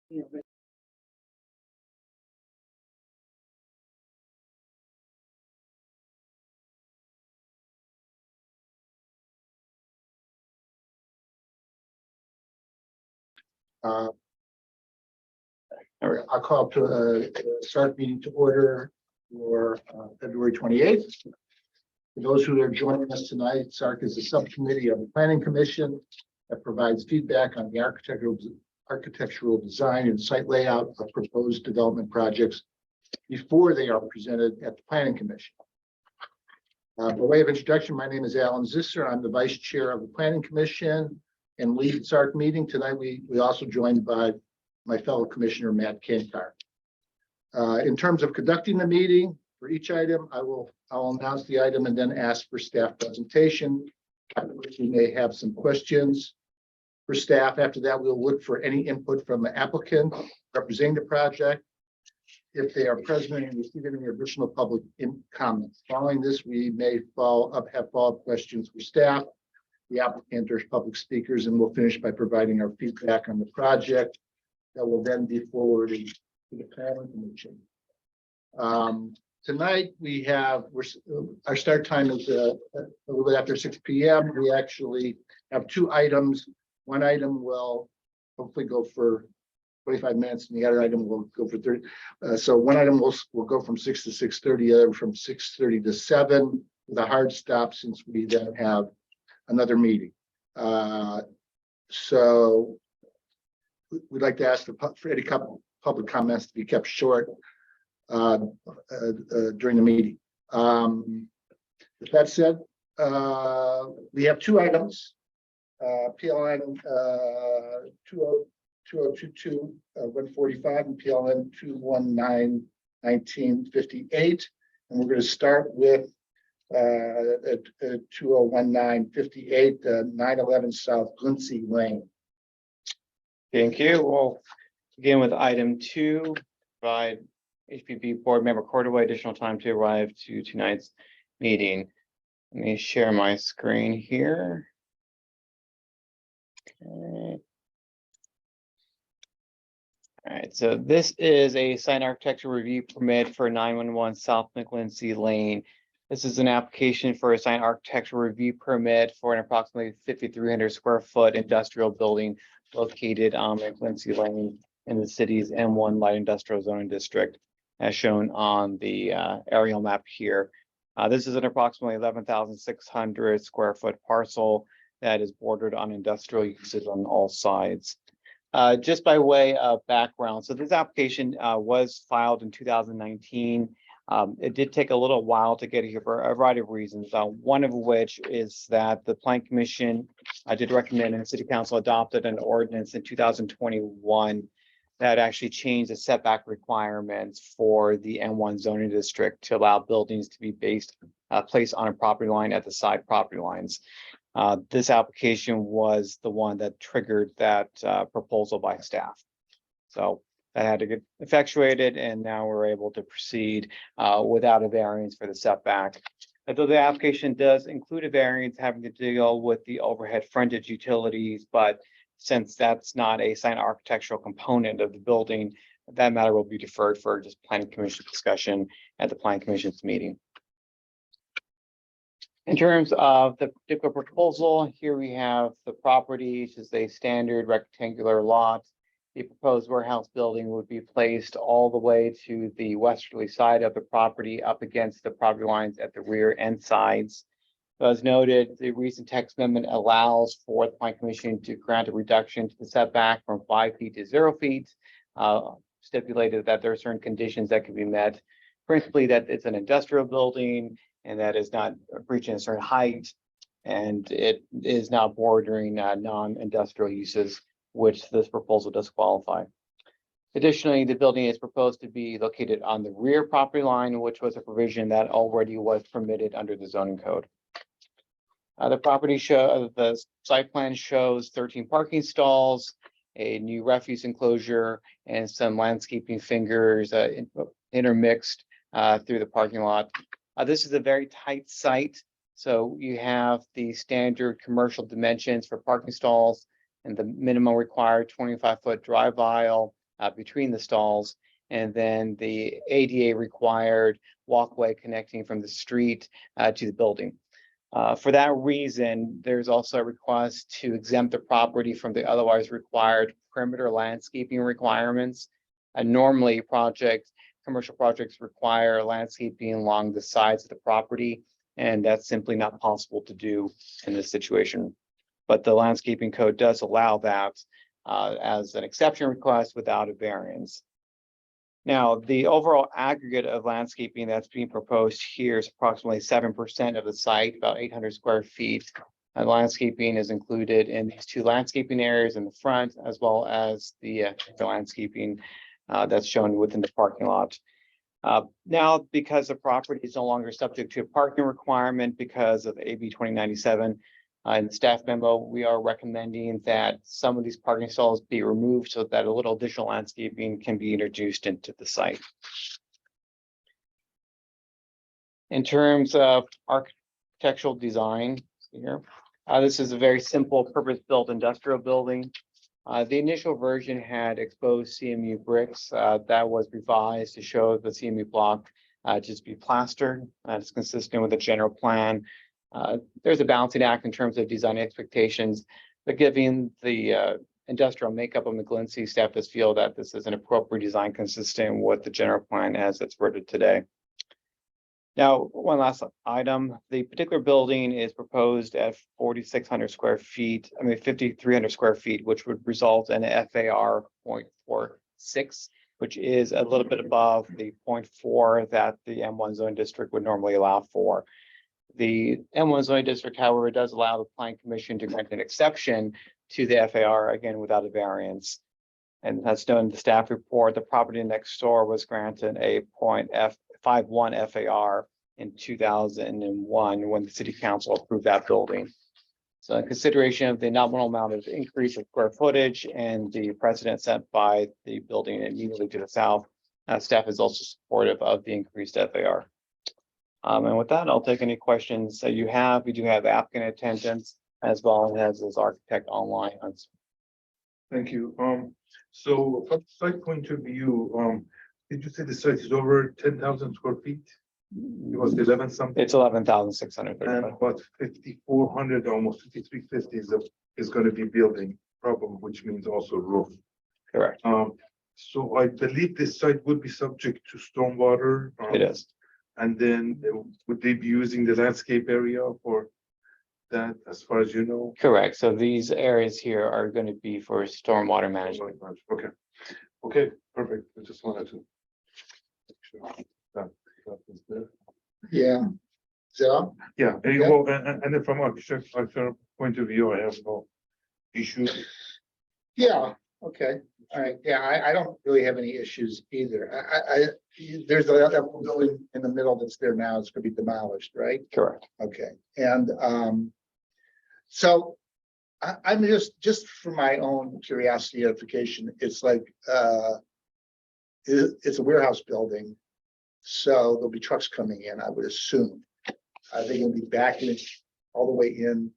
All right, I'll call to a SARC meeting to order for February 28th. For those who are joining us tonight, SARC is a subcommittee of the Planning Commission that provides feedback on the architectural design and site layout of proposed development projects before they are presented at the Planning Commission. By way of introduction, my name is Alan Zisser. I'm the Vice Chair of the Planning Commission and lead SARC meeting. Tonight, we also joined by my fellow Commissioner, Matt Kankar. In terms of conducting the meeting, for each item, I'll announce the item and then ask for staff presentation. We may have some questions for staff. After that, we'll look for any input from the applicant representing the project, if they are present and receive any additional public comments. Following this, we may have follow-up questions for staff, the applicant or public speakers, and we'll finish by providing our feedback on the project that will then be forwarded to the Planning Commission. Tonight our start time is a little bit after 6 p.m. We actually have two items. One item will hopefully go for 25 minutes, and the other item will go for 30. So one item will go from 6 to 6:30, the other from 6:30 to 7, with a hard stop since we then have another meeting. So we'd like to ask for any public comments to be kept short during the meeting. With that said, we have two items. PLN 2022 145 and PLN 219 1958, and we're going to start with 2019 58 911 South Quincy Lane. Thank you. We'll begin with item 2, provide HPP board member Cordaway additional time to arrive to tonight's meeting. Let me share my screen here. Okay. All right, so this is a site architecture review permit for 911 South McQuincy Lane. This is an application for a site architecture review permit for an approximately 5,300 square foot industrial building located on McQuincy Lane in the city's M1 light industrial zoning district, as shown on the aerial map here. This is an approximately 11,600 square foot parcel that is bordered on industrial uses on all sides. Just by way of background, so this application was filed in 2019. It did take a little while to get here for a variety of reasons, one of which is that the Planning Commission did recommend and City Council adopted an ordinance in 2021 that actually changed the setback requirements for the M1 zoning district to allow buildings to be placed on a property line at the side property lines. This application was the one that triggered that proposal by staff. So that had to get effectuated, and now we're able to proceed without a variance for the setback. Although the application does include a variance having to deal with the overhead frontage utilities, but since that's not a site architectural component of the building, that matter will be deferred for just Planning Commission discussion at the Planning Commission's meeting. In terms of the particular proposal, here we have the property, which is a standard rectangular lot. The proposed warehouse building would be placed all the way to the westerly side of the property, up against the property lines at the rear and sides. As noted, the recent text amendment allows for the Planning Commission to grant a reduction to the setback from 5 feet to 0 feet, stipulated that there are certain conditions that can be met, principally that it's an industrial building and that is not breaching a certain height, and it is not bordering non-industrial uses, which this proposal does qualify. Additionally, the building is proposed to be located on the rear property line, which was a provision that already was permitted under the zoning code. The site plan shows 13 parking stalls, a new refuse enclosure, and some landscaping fingers intermixed through the parking lot. This is a very tight site, so you have the standard commercial dimensions for parking stalls and the minimum required 25-foot drive aisle, between the stalls, and then the ADA required walkway connecting from the street to the building. For that reason, there's also a request to exempt the property from the otherwise required perimeter landscaping requirements. Normally, commercial projects require landscaping along the sides of the property, and that's simply not possible to do in this situation. But the landscaping code does allow that as an exception request without a variance. Now, the overall aggregate of landscaping that's being proposed here is approximately 7% of the site, about 800 square feet. And landscaping is included in these two landscaping areas in the front, as well as the landscaping that's shown within the parking lot. Now, because the property is no longer subject to a parking requirement because of AB 2097, in the staff memo, we are recommending that some of these parking stalls be removed so that a little additional landscaping can be introduced into the site. In terms of architectural design here, this is a very simple purpose-built industrial building. The initial version had exposed CMU bricks that was revised to show the CMU block just be plastered. It's consistent with the general plan. There's a balancing act in terms of design expectations, but given the industrial makeup of McGlinchey, staff does feel that this is an appropriate design consistent with the general plan as it's worded today. Now, one last item, the particular building is proposed at 4,600 square feet, 5,300 square feet, which would result in a FAR 0.46, which is a little bit above the 0.4 that the M1 zone district would normally allow for. The M1 zoning district, however, does allow the planning commission to grant an exception to the FAR, again, without a variance. And that's known in the staff report. The property next door was granted a 0.51 FAR in 2001 when the city council approved that building. So in consideration of the nominal amount of increase of square footage and the precedent set by the building immediately to the south, staff is also supportive of the increased FAR. And with that, I'll take any questions that you have. We do have applicant attendance as well as his architect online. Thank you. So from site point of view, did you say the site is over 10,000 square feet? It was 11 something. It's 11,600. And about 5,400, almost 5,350 is going to be building problem, which means also roof. Correct. So I believe this site would be subject to stormwater. It is. And then would they be using the landscape area for that, as far as you know? Correct. So these areas here are going to be for stormwater management. Okay. Okay, perfect. I just wanted to make sure that was there. Yeah. So, Yeah, and, Okay. well, and then from architectural point of view, I have no issue. yeah, okay, all right, yeah, I don't really have any issues either. There's that building in the middle that's there now, it's gonna be demolished, right? Correct. Okay, and so I'm just for my own curiosity edification, it's like it's a warehouse building. So there'll be trucks coming in, I would assume. Are they gonna be backing it all the way in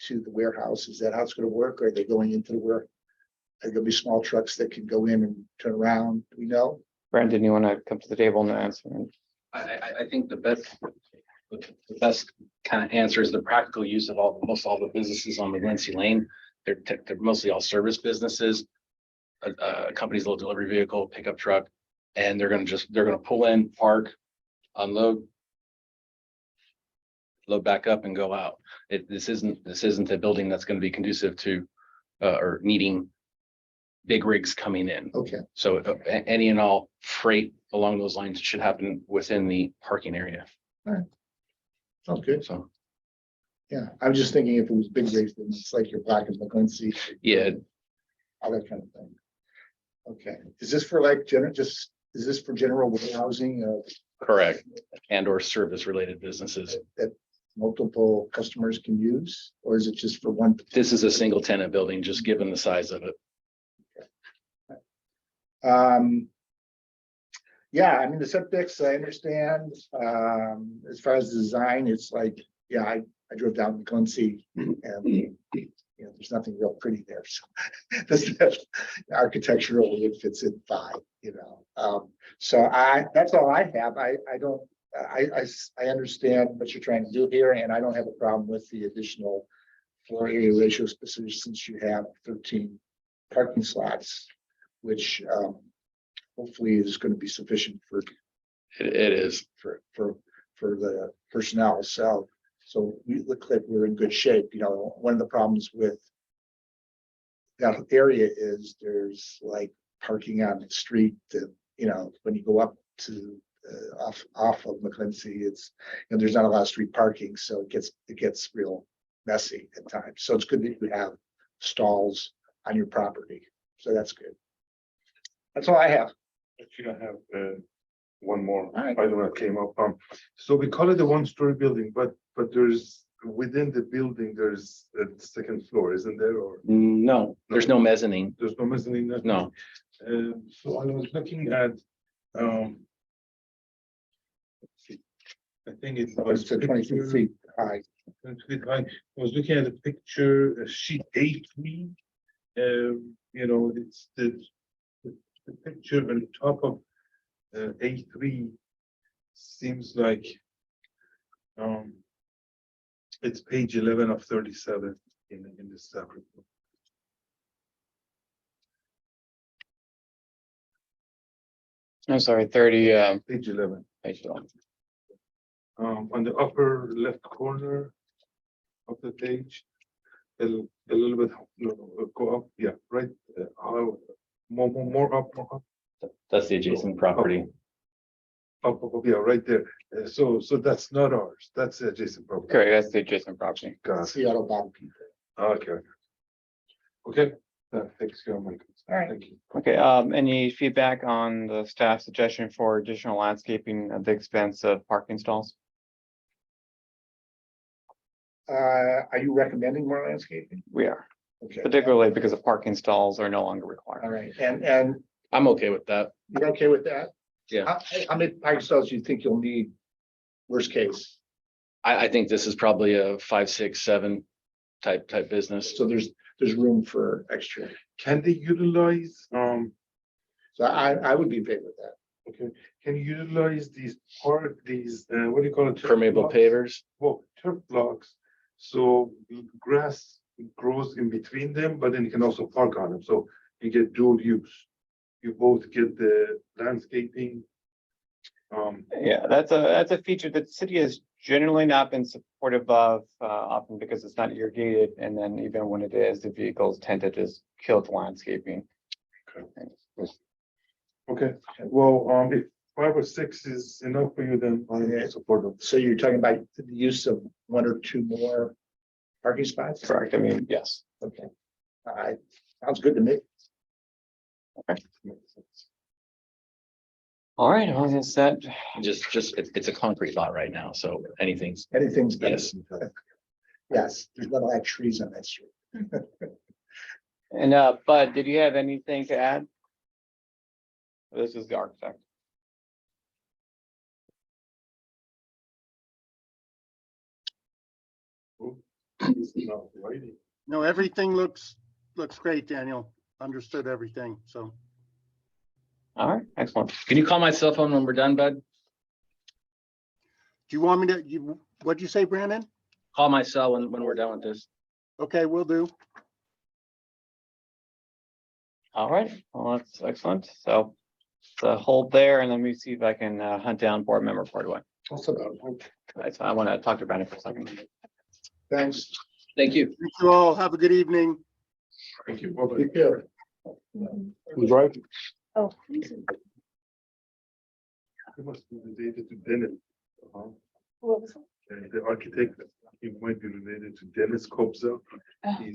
to the warehouse? Is that how it's gonna work? Or are they going into the warehouse? Are there gonna be small trucks that can go in and turn around? Do we know? Brandon, you want to come to the table and answer? I think the best kind of answer is the practical use of most all the businesses on McGlinchey Lane. They're mostly all service businesses. A company's little delivery vehicle, pickup truck, and they're gonna pull in, park, unload, load back up and go out. This isn't a building that's going to be conducive to or needing big rigs coming in. Okay, So any and all freight along those lines should happen within the parking area. sounds good. So, Yeah, I was just thinking if it was big rigs, then it's like your Black and McGlinchey. yeah, All that kind of thing. Okay, is this for like is this for general warehousing correct. And or service related businesses. that multiple customers can use? Or is it just for one? This is a single tenant building, just given the size of it. Yeah, I mean, the setbacks, I understand. As far as the design, it's like, yeah, I drove down McGlinchey and there's nothing real pretty there. So this architecturally, it fits in fine, So that's all I have. I don't, I understand what you're trying to do here, and I don't have a problem with the additional floor area ratio, especially since you have 13 parking slots, which hopefully is going to be sufficient for It is. for the personnel. So we look like we're in good shape. One of the problems with that area is there's like parking on the street that, when you go up to off of McClincy, it's, there's not a lot of street parking, so it gets real messy at times. So it's good that you have stalls on your property. So that's good. That's all I have. Actually, I have one more. All right. I don't know, it came up. So we call it a one-story building, but there's within the building, there's a second floor, isn't there? Or No, there's no mezzanine. there's no mezzanine? Nothing? No. So I was looking at, let's see. I think it was It's a 22 feet high. 20 feet high. I was looking at a picture, sheet A3. It's the picture on top of A3 seems like it's page 11 of 37 in the staff report. I'm sorry, 30, Page 11. page 11. On the upper left corner of the page, a little bit, no, go up, yeah, right, more up, That's the adjacent property. up, yeah, right there. So that's not ours, that's the adjacent property. Correct, that's the adjacent property. Got it. Seattle Bound people. Okay. Okay, that takes care of my concern. All right. Thank you. Okay, any feedback on the staff suggestion for additional landscaping at the expense of parking stalls? Are you recommending more landscaping? We are, Okay. particularly because the parking stalls are no longer required. All right, and I'm okay with that. you're okay with that? Yeah. How many parking stalls do you think you'll need? Worst case, I think this is probably a 5, 6, 7 type business. so there's room for extra. Can they utilize, So I would be in favor of that. okay, can you utilize these what do you call it? Turf Permeable blocks? pavers. Well, turf blocks, so grass grows in between them, but then you can also park on them, so you get dual use. You both get the landscaping. Yeah, that's a feature that the city has generally not been supportive of, often because it's not irrigated, and then even when it is, the vehicles tend to just kill the landscaping. Okay, well, if 5 or 6 is enough for you, then Yeah. I support them. So you're talking about the use of 1 or 2 more parking spots? Correct, I mean, yes. Okay. All right, sounds good to me. All right, well, is that, It's a concrete lot right now, so anything's, Anything's better. yes. Yes, there's not a lot of trees on that street. and Bud, did you have anything to add? This is the architect. It's not writing. No, everything looks great, Daniel. Understood everything, so. All right, excellent. Can you call my cell phone when we're done, bud? Do you want me to, what'd you say, Brandon? Call my cell when we're done with this. Okay, will do. All right, well, that's excellent. So hold there, and let me see if I can hunt down board member Portaway. Also, So I want to talk to Brandon for a second. thanks. Thank you. Thank you all. Have a good evening. Thank you. Bye-bye. Take care. Who's right? Oh, It must be related to Dennis. what was The architect, he might be related to Dennis Kobza. He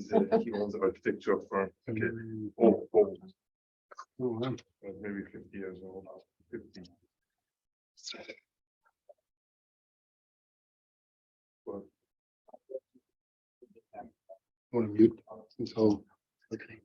owns an architecture firm. Okay. Oh, maybe 50 years old. 50. But Want to mute until. Okay.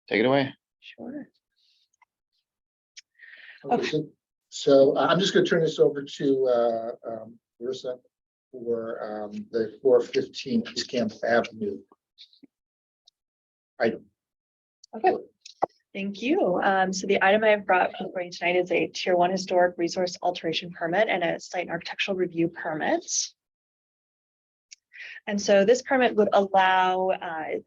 Take it away. Sure. Okay, so I'm just gonna turn this over to Marissa for the 415 East Camp Avenue. Okay. Thank you. So the item I have brought before you tonight is a Tier 1 Historic Resource Alteration Permit and a Site and Architectural Review Permit. And so this permit would allow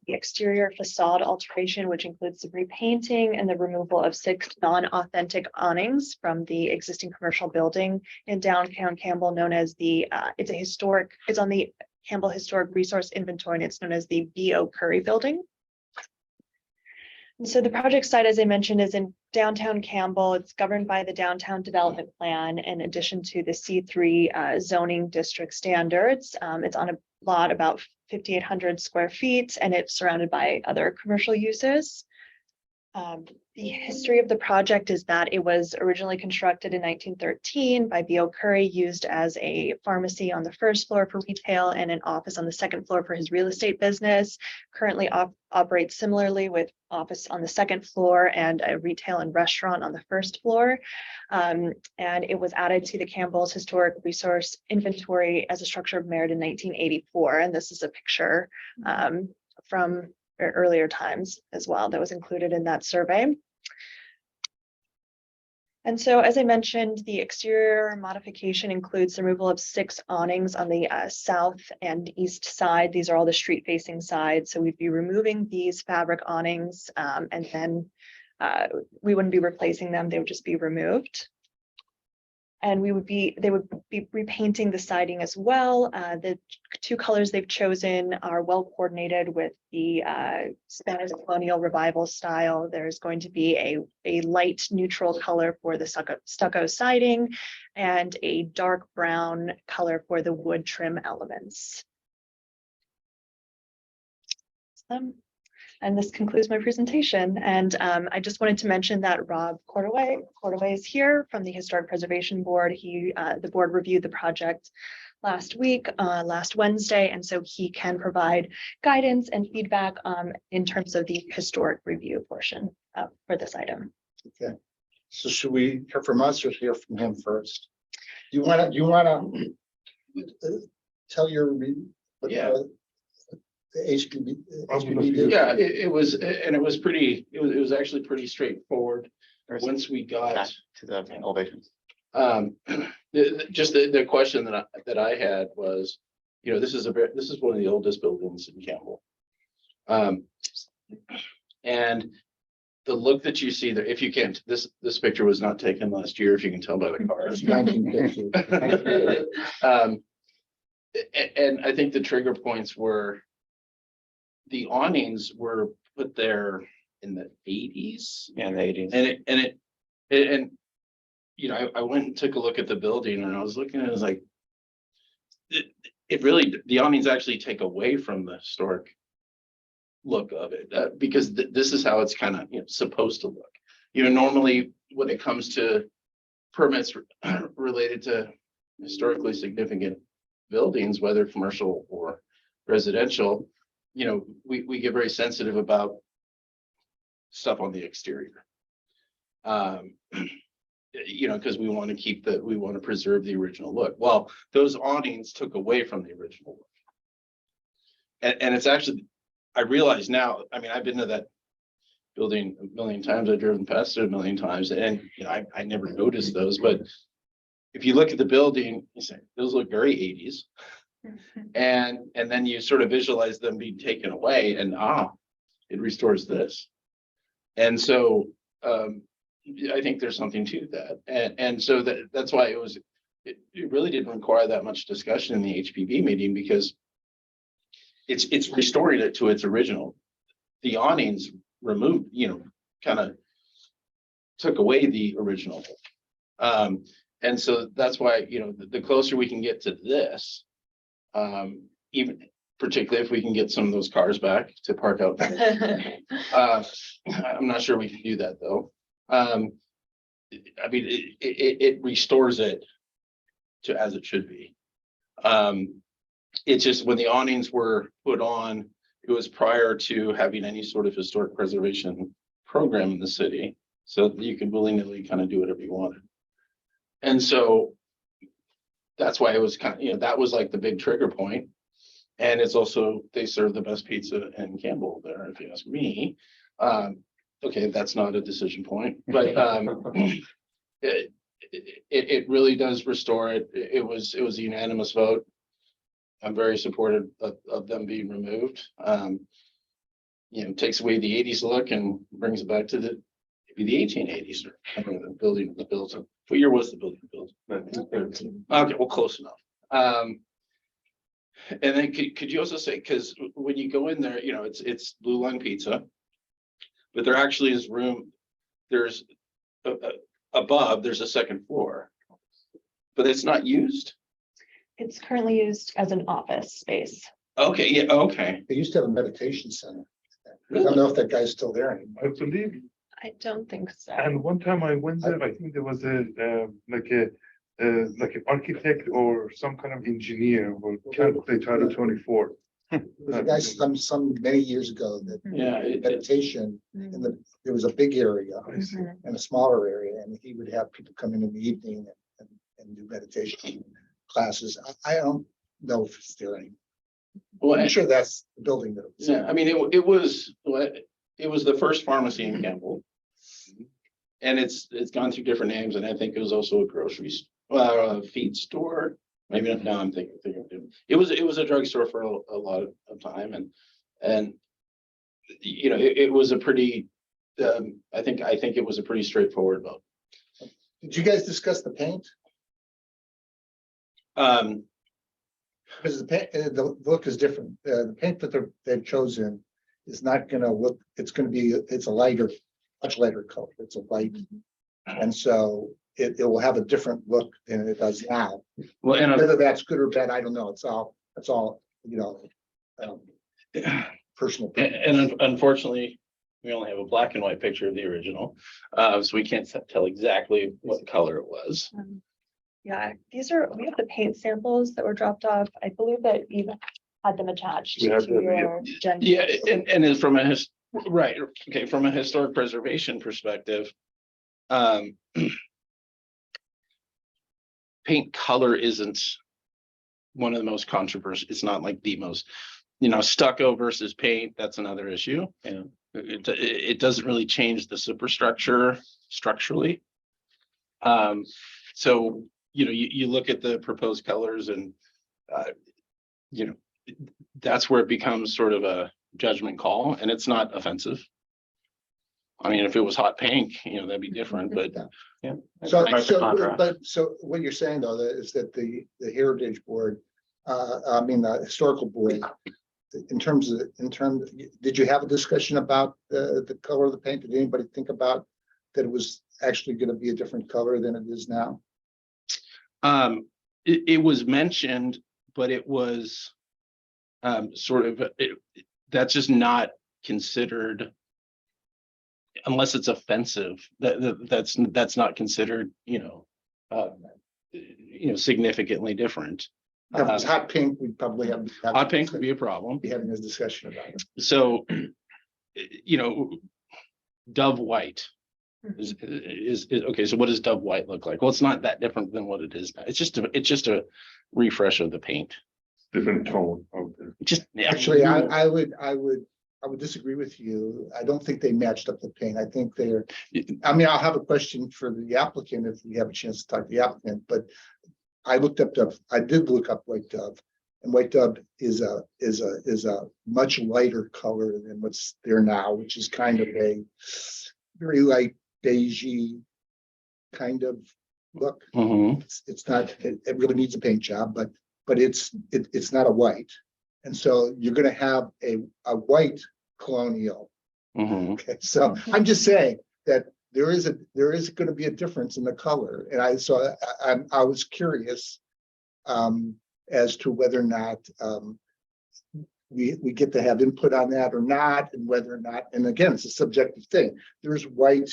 the exterior facade alteration, which includes the repainting and the removal of 6 non-authentic awnings from the existing commercial building in downtown Campbell, known as the, it's on the Campbell Historic Resource Inventory, and it's known as the B.O. Curry Building. And so the project site, as I mentioned, is in downtown Campbell. It's governed by the Downtown Development Plan in addition to the C3 zoning district standards. It's on a lot about 5,800 square feet, and it's surrounded by other commercial uses. The history of the project is that it was originally constructed in 1913 by B.O. Curry, used as a pharmacy on the first floor for retail and an office on the second floor for his real estate business. Currently operates similarly with office on the second floor and a retail and restaurant on the first floor. And it was added to the Campbell's Historic Resource Inventory as a structure of merit in 1984. And this is a picture from earlier times as well that was included in that survey. And so, as I mentioned, the exterior modification includes the removal of 6 awnings on the south and east side. These are all the street facing sides. So we'd be removing these fabric awnings and then we wouldn't be replacing them. They would just be removed. And they would be repainting the siding as well. The 2 colors they've chosen are well coordinated with the Spanish colonial revival style. There's going to be a light neutral color for the stucco siding and a dark brown color for the wood trim elements. And this concludes my presentation. And I just wanted to mention that Rob Cordaway is here from the Historic Preservation Board. The board reviewed the project last week, last Wednesday, and so he can provide guidance and feedback in terms of the historic review portion for this item. Okay, so should we hear from us or hear from him first? Do you want to tell your Yeah. The HPB did? Yeah, it was, and it was actually pretty straightforward. Once we Back got, to the elevations. just the question that I had was, you know, this is one of the oldest buildings in Campbell. And the look that you see there, if you can't, this picture was not taken last year, if you can tell by the cars. 1950. And I think the trigger points were the awnings were put there in the 80s. Yeah, in the 80s. And you know, I went and took a look at the building and I was looking at it, I was like, it really, the awnings actually take away from the historic look of it, because this is how it's kind of, you know, supposed to look. You know, normally when it comes to permits related to historically significant buildings, whether commercial or residential, you know, we get very sensitive about stuff on the exterior. You know, because we want to preserve the original look. Well, those awnings took away from the original look. And it's actually, I realize now, I mean, I've been to that building a million times, I've driven past it a million times, and you know, I never noticed those, but if you look at the building, you say, those look very 80s. And then you sort of visualize them being taken away and it restores this. And so I think there's something to that. And so that's why it really didn't require that much discussion in the HPB meeting, because it's restoring it to its original. The awnings removed, you know, kind of took away the original. And so that's why, you know, the closer we can get to this, even particularly if we can get some of those cars back to park out there. I'm not sure we can do that though. I mean, it restores it to as it should be. It's just when the awnings were put on, it was prior to having any sort of historic preservation program in the city. So you could willy-nilly kind of do whatever you wanted. And so that's why it was kind of, you know, that was like the big trigger point. And it's also, they serve the best pizza in Campbell there, if you ask me. Okay, that's not a decision point, but it really does restore it. It was a unanimous vote. I'm very supportive of them being removed. You know, takes away the 80s look and brings it back to maybe the 1880s. Or I don't know, the building. What year was the building built? Okay, well, close enough. And then could you also say, because when you go in there, you know, it's Blue Line Pizza, but there actually is room. There's above, there's a second floor, but it's not used. It's currently used as an office space. Okay, yeah, okay. They used to have a meditation center. I don't know if that guy's still there anymore. I believe, I don't think so. and one time I went there, I think there was like an architect or some kind of engineer who can't play Title 24. There was a guy some many years ago that Yeah, meditation there was a big area I see. and a smaller area, and he would have people come in the evening and do meditation classes. I don't know if it's there anymore. well, I'm sure that's the building that it was. yeah, I mean, it was the first pharmacy in Campbell. And it's gone through different names, and I think it was also a grocery feed store. Maybe not, now I'm thinking it was a drugstore for a lot of time, and you know, it was a pretty I think it was a pretty straightforward vote. Did you guys discuss the paint? Because the paint, the look is different. The paint that they've chosen is not gonna look, it's a lighter, much lighter color. It's a light. And so it will have a different look than it does now. Well, and Whether that's good or bad, I don't know. It's all, you know, personal. and unfortunately, we only have a black and white picture of the original, so we can't tell exactly what color it was. Yeah, we have the paint samples that were dropped off. I believe that you had them attached We to have them, yeah. your agenda. Yeah, and is from right, okay, from a historic preservation perspective, paint color isn't one of the most controversial. It's not like the most, you know, stucco versus paint, that's another issue. And it doesn't really change the superstructure structurally. So, you know, you look at the proposed colors and, you know, that's where it becomes sort of a judgment call, and it's not offensive. I mean, if it was hot pink, you know, that'd be different, but yeah. So So what you're saying though, is that the Heritage Board, the Historical Board, did you have a discussion about the color of the paint? Did anybody think about that it was actually going to be a different color than it is now? It was mentioned, but it was sort of, that's just not considered, unless it's offensive, that's not considered, you know, significantly different. If it was hot pink, we'd probably have. Hot pink would be a problem. Be having this discussion about it. So, you know, Dove white is okay. So what does Dove white look like? Well, it's not that different than what it is now. It's just a refresh of the paint. Different tone of the. Just Actually, I would disagree with you. I don't think they matched up the paint. I think I'll have a question for the applicant if we have a chance to talk to the applicant, but I did look up White Dove, and White Dove is a much lighter color than what's there now, which is kind of a very light beigey kind of look. Mhm. It's not, it really needs a paint job, but it's not a white. And so you're going to have a white colonial. Mhm. Okay, so I'm just saying that there is going to be a difference in the color, and I was curious as to whether or not we get to have input on that or not, and whether or not. And again, it's a subjective thing. There's white,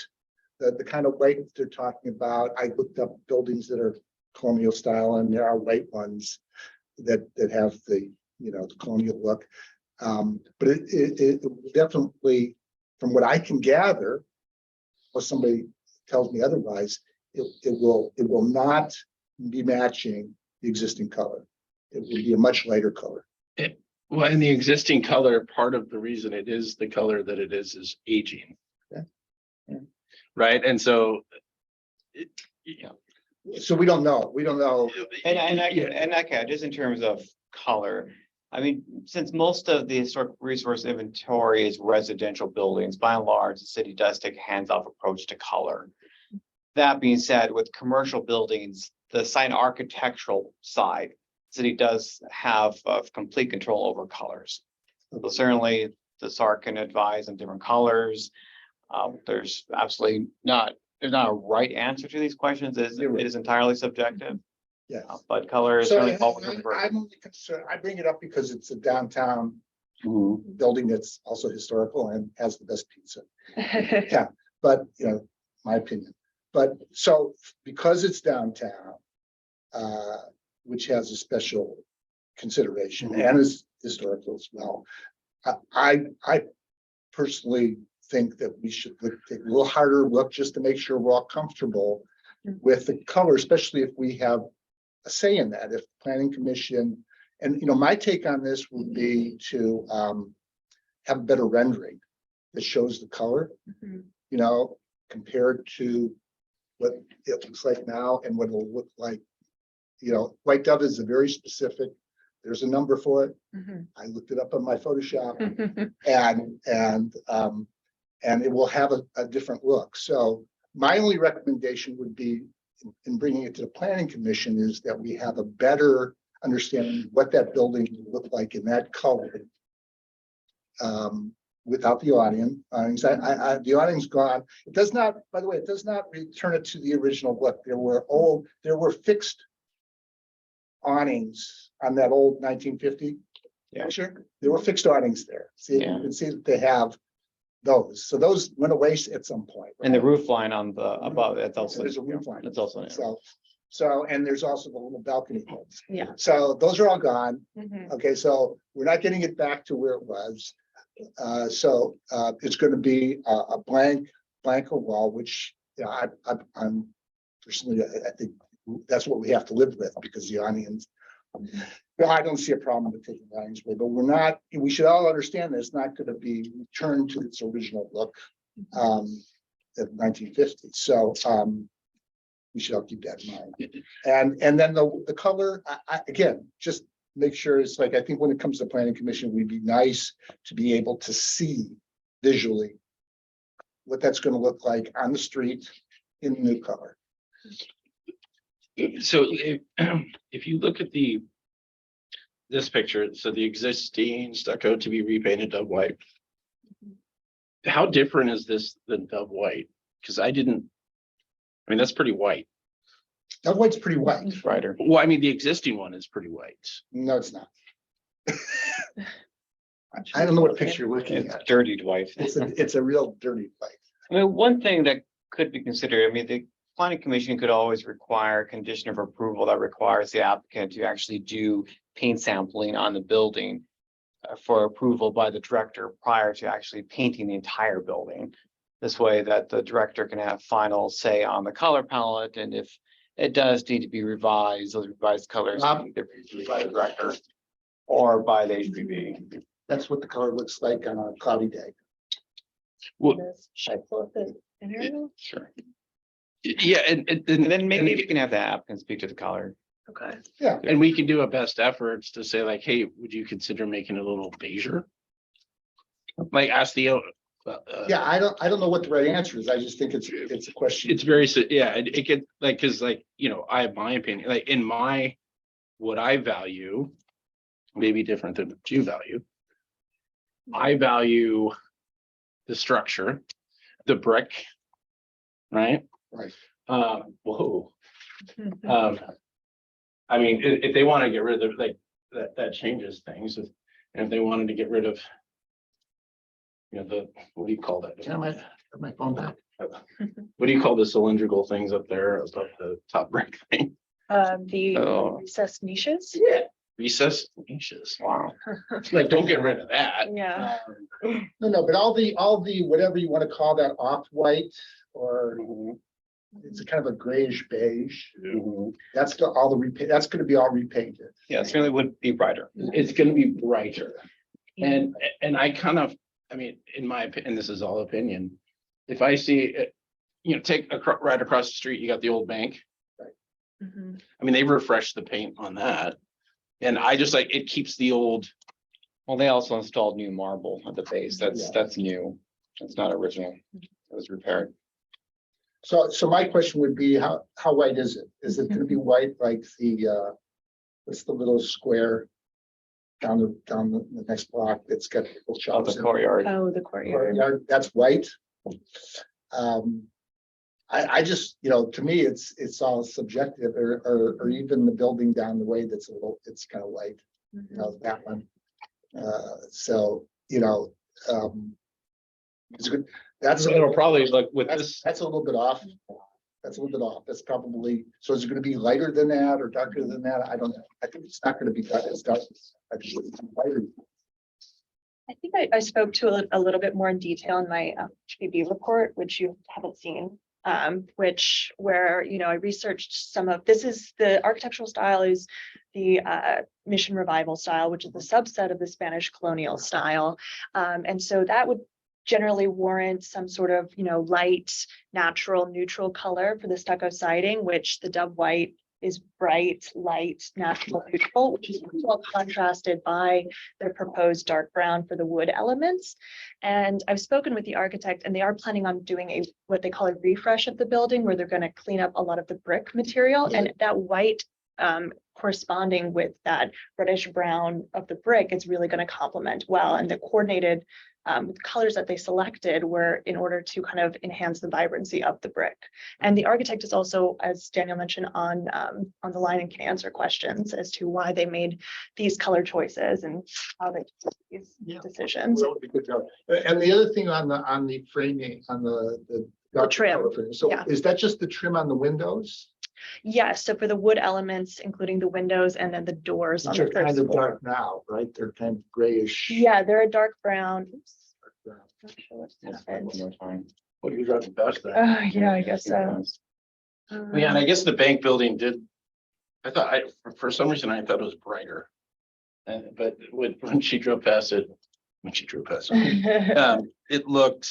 the kind of white they're talking about. I looked up buildings that are colonial style, and there are white ones that have the, you know, the colonial look. But it definitely, from what I can gather, or somebody tells me otherwise, it will not be matching the existing color. It will be a much lighter color. Well, in the existing color, part of the reason it is the color that it is aging. Yeah. Yeah. Right, and so. So we don't know. We don't know. And just in terms of color, I mean, since most of the historic resource inventory is residential buildings, by and large, the city does take a hands-off approach to color. That being said, with commercial buildings, the site architectural side, city does have complete control over colors. So certainly the SARC can advise on different colors. There's absolutely there's not a right answer to these questions. It is entirely subjective, Yes. but color is So certainly always I'm only concerned, I bring it up because it's a downtown Mhm. building that's also historical and has the best pizza. Yeah, but my opinion. But so because it's downtown, which has a special consideration and is historical as well, I personally think that we should take a little harder look just to make sure we're all comfortable with the color, especially if we have a say in that. If the planning commission, and my take on this would be to have a better rendering that shows the color, compared to what it looks like now and what it'll look like. White dove is a very specific, there's a number for it. I looked it up on my Photoshop and it will have a different look. So my only recommendation would be in bringing it to the planning commission is that we have a better understanding of what that building will look like in that color. Without the awnings, the awnings gone. It does not, by the way, it does not return it to the original look. There were fixed awnings on that old 1950 picture. There were fixed awnings there. See, you can see that they have those. So those went away at some point. And the roof line on the above, that's also. There's a roof line. That's also. So, and there's also the little balcony holes. Yeah. So those are all gone. Mhm. Okay, so we're not getting it back to where it was. So it's going to be a blanker wall, which I'm personally, I think that's what we have to live with because the awnings. I don't see a problem with taking the awnings away, but we should all understand that it's not going to be returned to its original look of 1950. So we should all keep that in mind. And then the color, again, just make sure it's like, I think when it comes to planning commission, we'd be nice to be able to see visually what that's going to look like on the street in the new color. So if you look at this picture, so the existing stucco to be repainted dove white. How different is this than dove white? Because I mean, that's pretty white. Dove white's pretty white. Brighter. Well, I mean, the existing one is pretty white. No, it's not. I don't know what picture you're looking It's at. dirty white. It's a real dirty white. I mean, one thing that could be considered, I mean, the planning commission could always require a condition of approval that requires the applicant to actually do paint sampling on the building for approval by the director prior to actually painting the entire building. This way that the director can have final say on the color palette, and if it does need to be revised, those revised colors can either be reviewed by the director or by the HPB. That's what the color looks like on a cloudy day. Well, Should I pull up the scenario? Sure. yeah, And then maybe you can have the applicant speak to the color. Okay. Yeah. and we can do a best efforts to say like, hey, would you consider making it a little beigeur? Like ask the Yeah, I don't know what the right answer is. I just think it's a question. it's very, yeah, it get like, cause like, I have my opinion, like in what I value, maybe different than what you value. I value the structure, the brick, right? Right. Whoa. I mean, if they want to get rid of like that changes things. And if they wanted to get rid of, what do you call that? Can I have my phone back? What do you call the cylindrical things up there above the top brick thing? The Oh. recessed niches. Yeah. recessed niches. Wow. Like, don't get rid of that. Yeah. No, but all the, whatever you want to call that, off-white, or it's a kind of a grayish beige. That's that's gonna be all repainted. Yeah, it certainly would be brighter. It's gonna be brighter. And I kind of, I mean, in my opinion, this is all opinion. If I see it, take right across the street, you got the old bank. Mhm. I mean, they refreshed the paint on that. And I just like, it keeps the old, Well, they also installed new marble at the base. Yeah. That's new. It's not original. It was repaired. So my question would be, how white is it? Is it gonna be white like the, what's the little square down the next block that's got little Of shops the in it? courtyard. Oh, the courtyard. Courtyard, that's white. I just, to me, it's all subjective, or even the building down the way that's it's kind of white, Mhm. that one. It's good. That's it'll probably look with this. that's a little bit off. That's a little bit off. That's probably, so is it gonna be lighter than that or darker than that? I don't know. I think it's not gonna be dark. It's dark. I think it's lighter. I think I spoke to a little bit more in detail in my HPB report, which you haven't seen. Where I researched some of, this is the architectural style is the Mission Revival style, which is the subset of the Spanish colonial style. And so that would generally warrant some sort of, light, natural, neutral color for the stucco siding, which the Dove White is bright, light, natural, neutral, which is well contrasted by the proposed dark brown for the wood elements. And I've spoken with the architect, and they are planning on doing what they call a refresh of the building, where they're going to clean up a lot of the brick material, and that white corresponding with that reddish brown of the brick is really going to complement well. And the coordinated colors that they selected were in order to kind of enhance the vibrancy of the brick. And the architect is also, as Daniel mentioned, on the line and can answer questions as to why they made these color choices and how they took these decisions. That would be good job. And the other thing on the framing, on the dark trim, color framing, so yeah. is that just the trim on the windows? Yes, so for the wood elements, including the windows and then the doors on Which the are kind first of floor. dark now, right? They're kind of grayish. Yeah, they're a dark brown. Oops, Dark brown. not sure what's One happened. more time. What are you driving past that? Yeah, I guess so. Yeah, and I guess the bank building did, for some reason, I thought it was brighter. But when she drove past it, it looked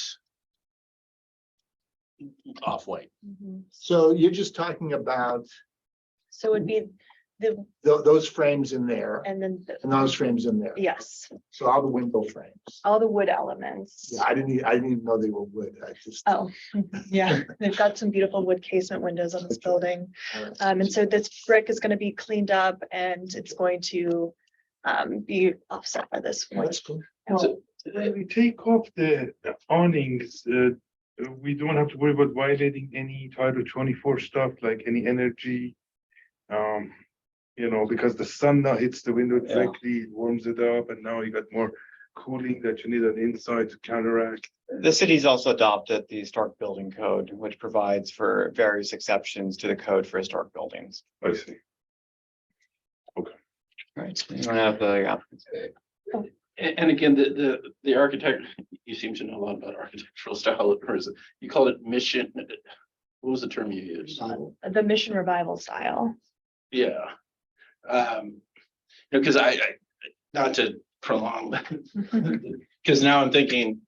off-white. Mhm. So you're just talking about So it'd be those frames in there and then, and those frames in there. yes, So all the window frames. all the wood elements. Yeah, I didn't even know they were wood. I just. Oh, yeah, they've got some beautiful wood casement windows on this Okay. building. And so this brick is going to be cleaned up and it's going to be offset by this one. That's cool. Well, when we take off the awnings, we don't have to worry about violating any Title 24 stuff, like any energy. Because the sun now hits the window directly, it warms it up, and now you got more cooling that you need on the inside to counteract. The city's also adopted the historic building code, which provides for various exceptions to the code for historic buildings. I see. Right. You don't have the applicants. And again, the architect, you seem to know a lot about architectural style, or is it, you called it mission? What was the term you used? The Mission Revival style. Yeah. Because I, not to prolong, because now I'm thinking,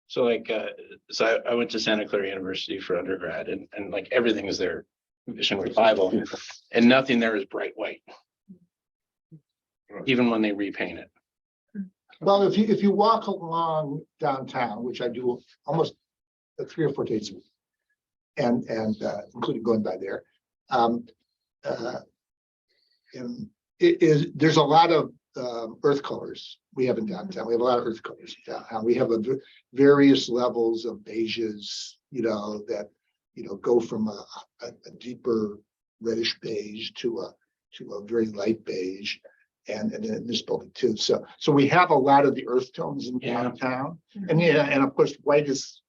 so I went to Santa Clara University for undergrad, and like everything is there, Mission Revival, and nothing there is bright white. Even when they repaint it. Well, if you walk along downtown, which I do almost 3 or 4 days a week, and including going by there, there's a lot of earth colors we have in downtown. We have a lot of earth colors in downtown. We have various levels of beiges, that go from a deeper reddish beige to a very light beige. And in this building too. So we have a lot of the earth tones in downtown. And and of course, white is,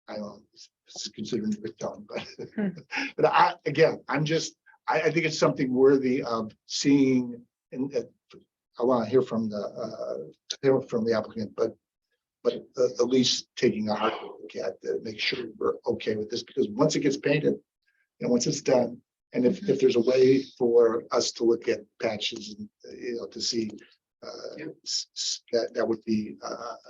I don't know, it's considered an earth tone, but I think it's something worthy of seeing and I want to hear from the applicant, but at least taking a hard look at to make sure we're okay with this, because once it gets painted, and once it's done, and if there's a way for us to look at patches and, to see, that would be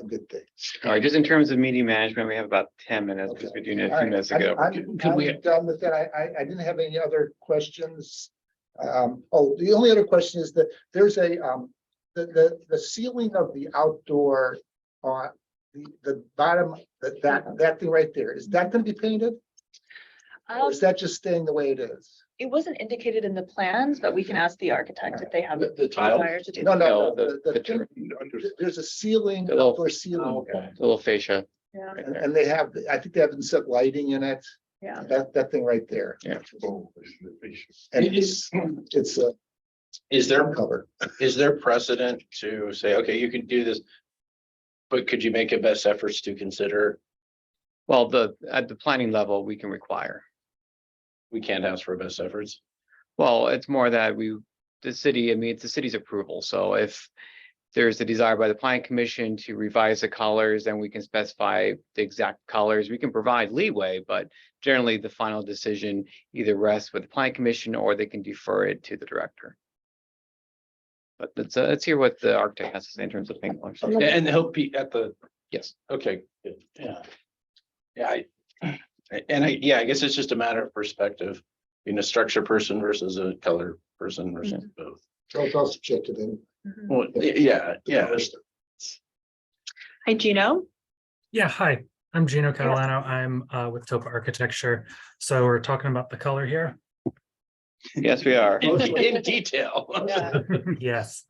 a good thing. All right, just in terms of meeting management, we have about 10 minutes because we're doing it a few minutes ago. I'm done with that. I didn't have any other questions. The only other question is that there's the ceiling of the outdoor, the bottom, that thing right there, is that gonna be painted? Or is that just staying the way it is? It wasn't indicated in the plans, but we can ask the architect if they have a The tile, desire to do. No, that. there's a ceiling, The little- outdoor ceiling, The little fascia. Yeah, right and, there. and they have, I think they have set lighting in it, yeah. that thing right there. Yeah. And it's is there, covered. is there precedent to say, okay, you can do this, but could you make a best efforts to consider? Well, at the planning level, we can require. We can't ask for best efforts. Well, it's more that the city, I mean, it's the city's approval. So if there's a desire by the planning commission to revise the colors, then we can specify the exact colors. We can provide leeway, but generally the final decision either rests with the planning commission or they can defer it to the director. But let's hear what the architect has to say in terms of paint colors. And he'll be at the, Yes. okay, good, yeah. Yeah, I guess it's just a matter of perspective, being a structure person versus a color person versus both. So it's all subjective in. Mhm. Well, yeah. Hi, Gino. Yeah, hi, I'm Gino Catalano. I'm with Topa Architecture. So we're talking about the color here. Yes, we are. In detail. Yeah. Yes.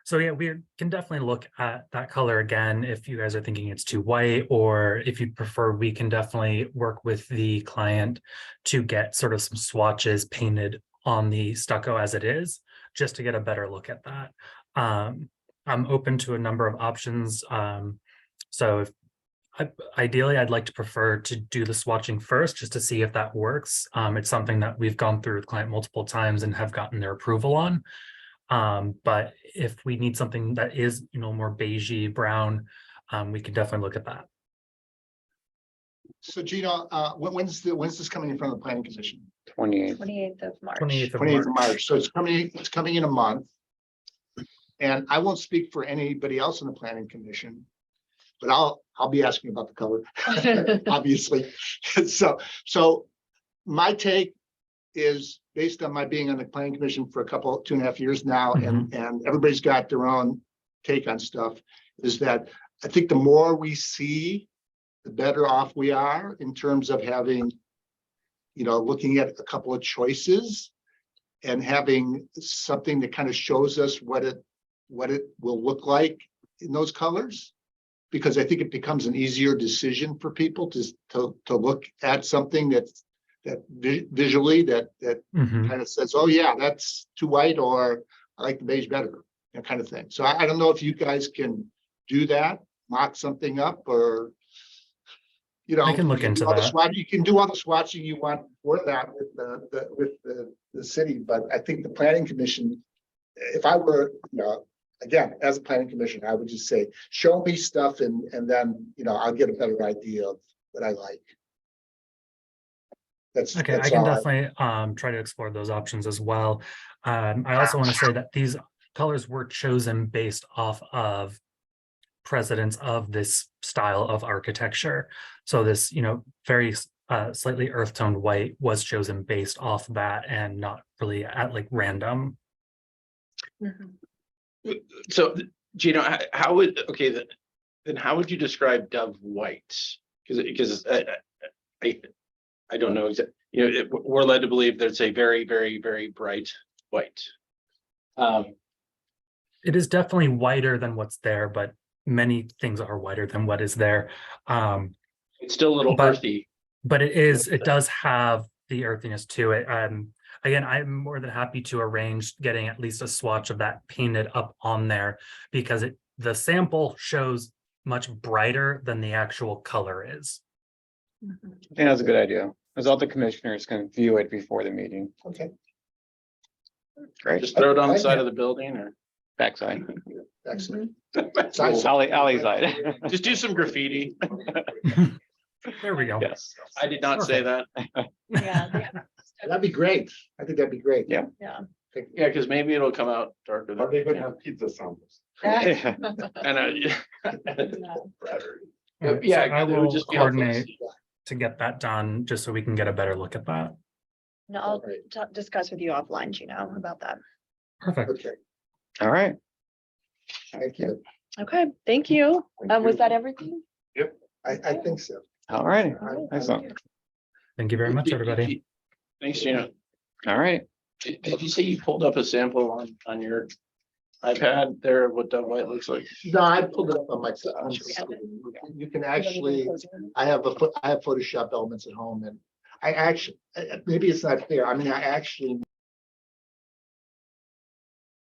So yeah, we can definitely look at that color again if you guys are thinking it's too white, or if you prefer, we can definitely work with the client to get sort of some swatches painted on the stucco as it is, just to get a better look at that. I'm open to a number of options. So if ideally, I'd like to prefer to do the swatching first, just to see if that works. It's something that we've gone through with client multiple times and have gotten their approval on. But if we need something that is, more beigey brown, we can definitely look at that. So Gino, when's this coming in front of the planning commission? 28th. 28th of March. 28th of 28th of March. March. So it's coming in a month. And I won't speak for anybody else in the planning commission, but I'll be asking about the color, obviously. So my take is based on my being on the planning commission for 2.5 years now, and everybody's got their own take on stuff, is that I think the more we see, the better off we are in terms of having, looking at a couple of choices and having something that kind of shows us what it will look like in those colors. Because I think it becomes an easier decision for people to look at something that visually kind of says, oh yeah, that's too white, or I like the beige better, that kind of thing. So I don't know if you guys can do that, mock something up, or I can look into that. You can do all the swatching you want for that with the city, but I think the planning commission, if I were, again, as a planning commissioner, I would just say, show me stuff and then, I'll get a better idea of what I like. Okay, I can definitely try to explore those options as well. I also want to say that these colors were chosen based off of precedents of this style of architecture. So this, very slightly earth toned white was chosen based off that and not really at random. So, Gino, how would then how would you describe Dove white? Because I don't know exactly. We're led to believe that it's a very, very, very bright white. It is definitely whiter than what's there, but many things are whiter than what is there. It's still a little earthy, but it does have the earthiness to it. Again, I'm more than happy to arrange getting at least a swatch of that painted up on there, because the sample shows much brighter than the actual color is. I think that's a good idea, because all the commissioners can view it before the meeting. Okay. Great. Just throw it on the side of the building or Backside, Excellent. alley side. just do some graffiti. There we go. Yes. I did not say that. Yeah, That'd be great. I think that'd be great. Yeah. yeah. Yeah, because maybe it'll come out darker. Are they than gonna have pizza samples? Yeah. And Yeah. All right, yeah, so I it would will just be helpful to coordinate see. to get that done, just so we can get a better look at that. No, I'll discuss with you offline, Gino, about that. Perfect. Okay, All right. thank you. Okay, thank you. Was that everything? I think so. All right. All right, Excellent. Thank you very much, everybody. Thanks, Gina. All right. Did you say you pulled up a sample on your iPad there, of what Dove White looks like? No, I pulled it up on my phone. You can actually, I have Photoshop elements at home and I actually, maybe it's not fair. I mean, I actually